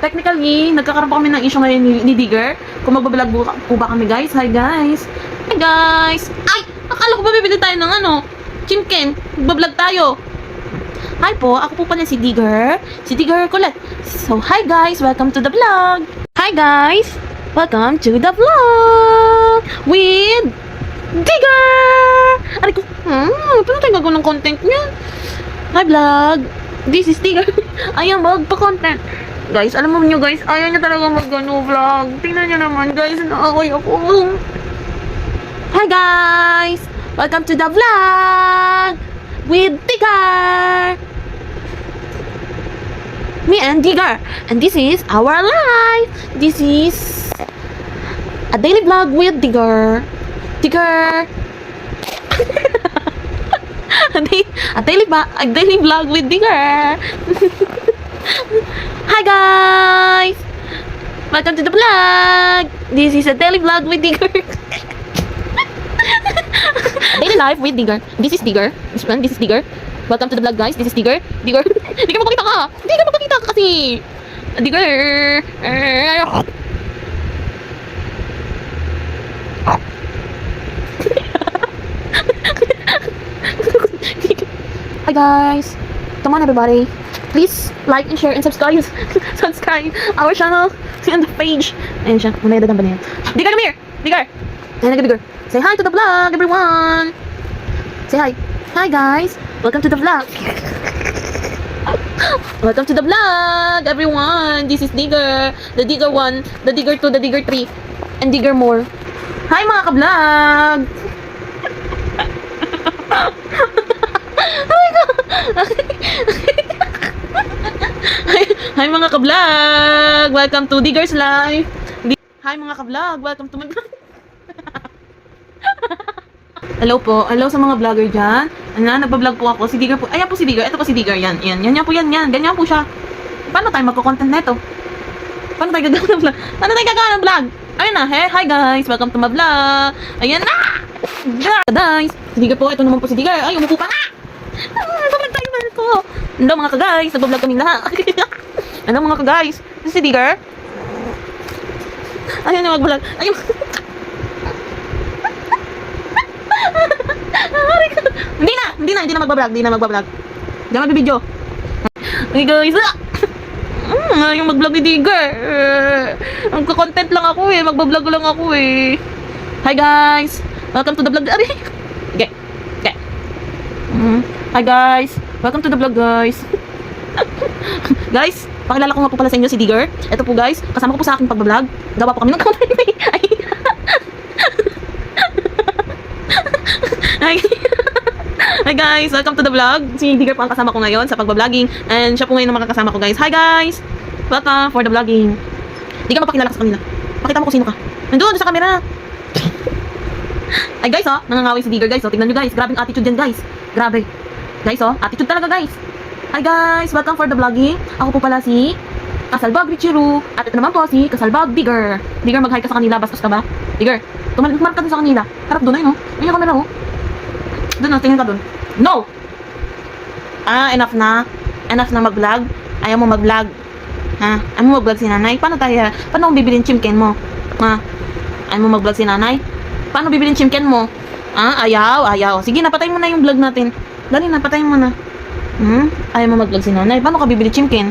technically, nagkakaroon pa kami ng issue ngayon ni Digger. Kung magbablog po ba kami, guys? Hi, guys! Hi, guys! Ay! Akala ko ba bibili tayo ng chimken? Magbablog tayo. Hi po, ako po pala si Digger. Si Digger Colette. So, hi guys! Welcome to the vlog! Hi guys! Welcome to the vlog! With Digger! Aray ko, paano tayo gagawin ng content niya? Hi vlog! This is Digger. Ayaw magpa-content. Guys, alam mo nyo guys, ayaw niya talaga mag-vlog. Tingnan niyo naman guys, naaway ako. Hi guys! Welcome to the vlog! With Digger! Me and Digger. And this is our life. This is a daily vlog with Digger. Digger. a daily vlog with Digger. Hi guys. Welcome to the vlog. This is a daily vlog with Digger. Daily life with Digger. This is Digger. This is Digger. Welcome to the vlog guys. This is Digger. Digger. Digger, magpakita ka. Digger, magpakita ka kasi. Digger. Hi guys. Come on everybody. Please like and share and subscribe. Subscribe our channel and the page. Ayan siya. Mamaya dadan ba na yan? Digger, come here. Digger. Ayan na, Digger. Say hi to the vlog, everyone. Say hi. Hi guys. Welcome to the vlog. Welcome to the vlog, everyone. This is Digger. The Digger 1, the Digger 2, the Digger 3, and Digger more. Hi mga ka-vlog. Hi mga ka-vlog. Welcome to Digger's Life. Hi mga ka-vlog. Welcome to my vlog. Hello po. Hello sa mga vlogger dyan. Nagbablog po ako. Si Digger po. Ayan po si Digger. Ito po si Digger. Yan po yan. Ganyan po siya. Paano tayo magko-content neto? Paano tayo gagawin ng vlog? Ayun na. Hey, hi guys. Welcome to my vlog. Ayan na. Guys. Si Digger po. Ito naman po si Digger. Ay, umupo pa nga. Nagbablog tayo man po. Hello mga ka-guys. Nagbablog kami lahat. Hello mga ka-guys. Si Digger. Ayun na magbablog. Ayun. Hindi na magbablog. Hindi na magbibideo. Okay guys. Yung magblog ni Digger. Magko-content lang ako eh. Magbablog lang ako eh. Hi guys. Welcome to the vlog. Okay. Hi guys. Welcome to the vlog guys. Guys, pakilala ko nga po pala sa inyo si Digger. Ito po guys. Kasama ko po sa aking pagbablog. Gawa po kami ng content. Hi guys, welcome to the vlog. Si Digger po ang kasama ko ngayon sa pagbabloging. And siya po ngayon ang makakasama ko guys. Hi guys! Welcome for the vlogging. Digger, magpakilala ka sa kanila. Pakita mo kung sino ka. Nandun sa camera. Ay guys nangangawin si Digger guys. Tignan nyo guys, grabing attitude yan guys. Grabe. Guys attitude talaga guys. Hi guys, welcome for the vlogging. Ako po pala si Kasalbag Richiru. At ito naman po si Kasalbag Digger. Digger, mag-hi ka sa kanila. Bastos ka ba? Digger, tumarap ka dun sa kanila. Harap doon no? Ayun yung camera Doon tingin ka doon. No! Enough na. Enough na mag-vlog. Ayaw mo mag-vlog. Ayaw mo mag-vlog si nanay. Paano mo bibilin chimken mo? Ayaw mo mag-vlog si nanay? Paano bibilin chimken mo? Ayaw. Sige, napatayin mo na yung vlog natin. Dali, napatayin mo na. Ayaw mo mag-vlog si nanay. Paano ka bibili chimken?